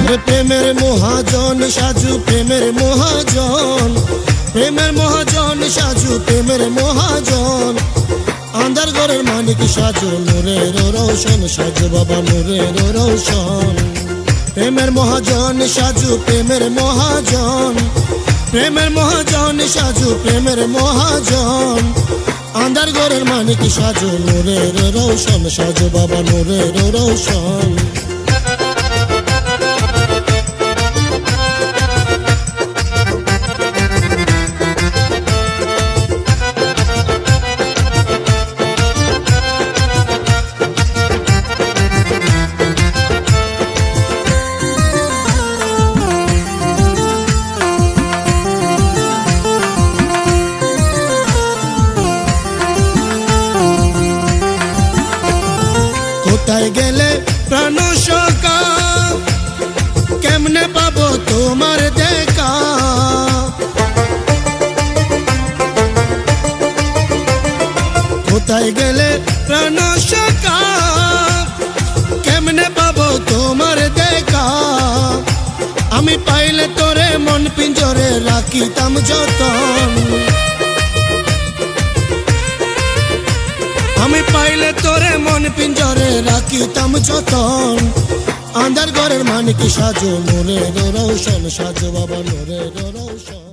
প্রেমের মহাজন সাজু প্রেমের মহাজন, প্রেমের মহাজন সাজু প্রেমের মহাজন। আন্ধার ঘরের মানিক সাজু নূরের রৌশন, সাজু বাবা নূরের রৌশন। প্রেমের মহাজন সাজু প্রেমের মহাজন, প্রেমের মহাজন সাজু প্রেমের মহাজন। আন্ধার ঘরের মানিক সাজু নূরের রৌশন, সাজু বাবা নূরের রৌশন। কোথায় গেলে প্রাণ সখা, কেমনে পাবো তোমার দেখা? কোথায় গেলে প্রাণ সখা, কেমনে পাবো তোমার দেখা? আমি পাইলে তোরে মন পিঞ্জরে রাখিতাম যতন, আমি পাইলে তোরে মন পিঞ্জরে রাখিতাম যতন। আন্ধার ঘরের মানিক সাজু নূরের রৌশন, সাজু বাবা নূরের রৌশন।